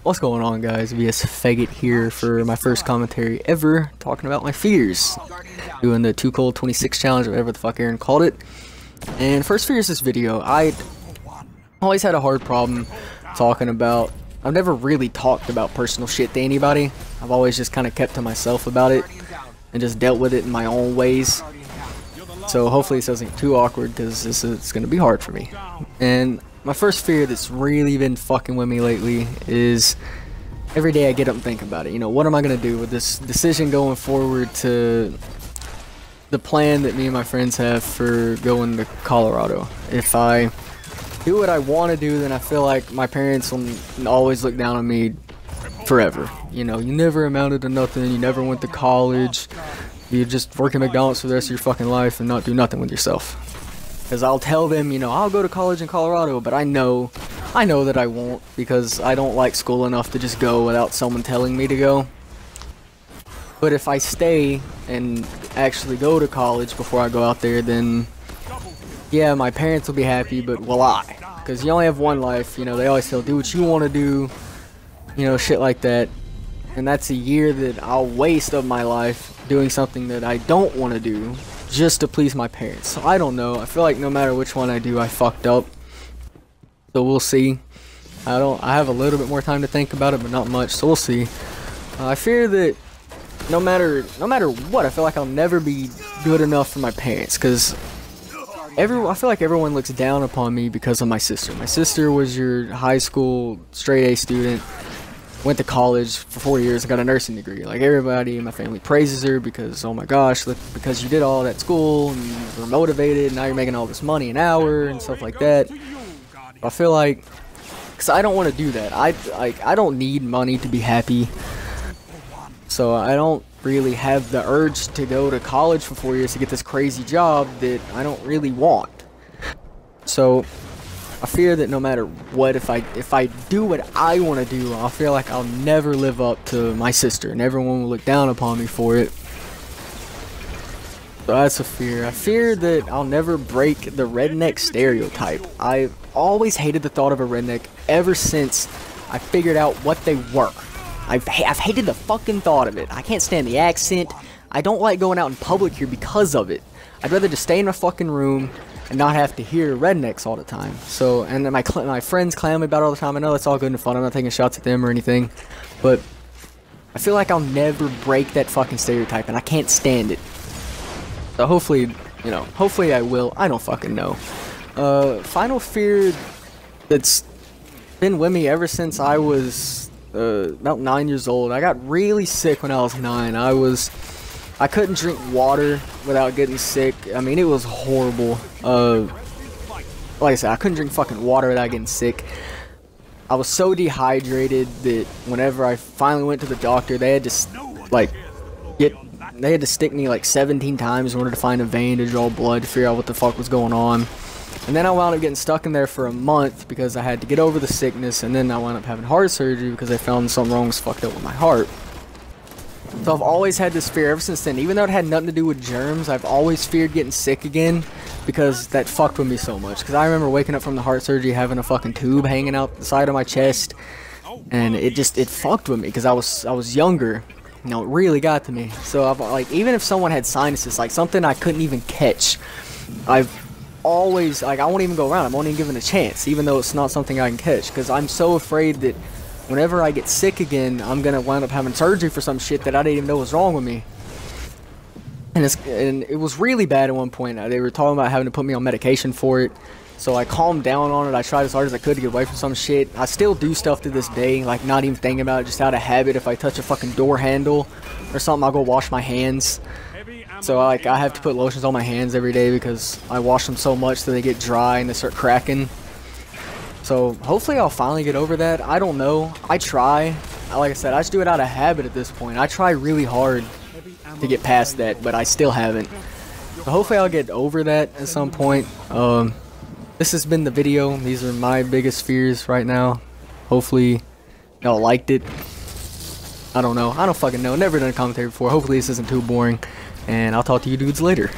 What's going on, guys? VS Faggot here for my first commentary ever, talking about my fears. Doing the Too Cold 26 challenge, or whatever the fuck Aaron called it. And first fears this video, I always had a hard problem talking about, I've never really talked about personal shit to anybody. I've always just kind of kept to myself about it and just dealt with it in my own ways. So hopefully this doesn't get too awkward, because it's going to be hard for me. And my first fear that's really been fucking with me lately is every day I get up and think about it. You know, what am I going to do with this decision going forward to the plan that me and my friends have for going to Colorado? If I do what I want to do, then I feel like my parents will always look down on me forever. You know, you never amounted to nothing, you never went to college, you just work at McDonald's for the rest of your fucking life and not do nothing with yourself. Because I'll tell them, you know, I'll go to college in Colorado, but I know that I won't, because I don't like school enough to just go without someone telling me to go. But if I stay and actually go to college before I go out there, then yeah, my parents will be happy, but will I? Because you only have one life. You know, they always tell, do what you want to do, you know, shit like that. And that's a year that I'll waste of my life doing something that I don't want to do just to please my parents. So I don't know. I feel like no matter which one I do, I fucked up. So we'll see. I have a little bit more time to think about it, but not much. So we'll see. I fear that no matter what, I feel like I'll never be good enough for my parents, because I feel like everyone looks down upon me because of my sister. My sister was your high school straight A student, went to college for 4 years and got a nursing degree. Like, everybody in my family praises her because, oh my gosh, look, because you did all that school and you were motivated, and now you're making all this money an hour and stuff like that. I feel like, because I don't want to do that. I don't need money to be happy. So I don't really have the urge to go to college for 4 years to get this crazy job that I don't really want. So I fear that no matter what, if I do what I want to do, I'll feel like I'll never live up to my sister, and everyone will look down upon me for it. So that's a fear. I fear that I'll never break the redneck stereotype. I've always hated the thought of a redneck ever since I figured out what they were. I've hated the fucking thought of it. I can't stand the accent. I don't like going out in public here because of it. I'd rather just stay in my fucking room and not have to hear rednecks all the time. So, and then my friends clown me about it all the time. I know that's all good and fun. I'm not taking shots at them or anything. But I feel like I'll never break that fucking stereotype, and I can't stand it. So hopefully, you know, hopefully I will. I don't fucking know. Final fear that's been with me ever since I was about 9 years old. I got really sick when I was 9. I couldn't drink water without getting sick. I mean, it was horrible. Like I said, I couldn't drink fucking water without getting sick. I was so dehydrated that whenever I finally went to the doctor, they had to stick me like 17 times in order to find a vein to draw blood to figure out what the fuck was going on. And then I wound up getting stuck in there for a month because I had to get over the sickness, and then I wound up having heart surgery because they found something wrong was fucked up with my heart. So I've always had this fear ever since then. Even though it had nothing to do with germs, I've always feared getting sick again because that fucked with me so much. Because I remember waking up from the heart surgery having a fucking tube hanging out the side of my chest, and it fucked with me because I was younger. You know, it really got to me. So I've, like, even if someone had sinuses, like something I couldn't even catch, I've always, like, I won't even go around. I won't even give it a chance, even though it's not something I can catch, because I'm so afraid that whenever I get sick again, I'm gonna wind up having surgery for some shit that I didn't even know was wrong with me. And it was really bad at one point. They were talking about having to put me on medication for it, so I calmed down on it. I tried as hard as I could to get away from some shit. I still do stuff to this day, like not even thinking about it, just out of habit. If I touch a fucking door handle or something, I'll go wash my hands. So I have to put lotions on my hands every day because I wash them so much that they get dry and they start cracking. So hopefully I'll finally get over that. I don't know. I try. Like I said, I just do it out of habit at this point. I try really hard to get past that, but I still haven't. So hopefully I'll get over that at some point. This has been the video. These are my biggest fears right now. Hopefully y'all liked it. I don't know. I don't fucking know. Never done a commentary before. Hopefully this isn't too boring. And I'll talk to you dudes later.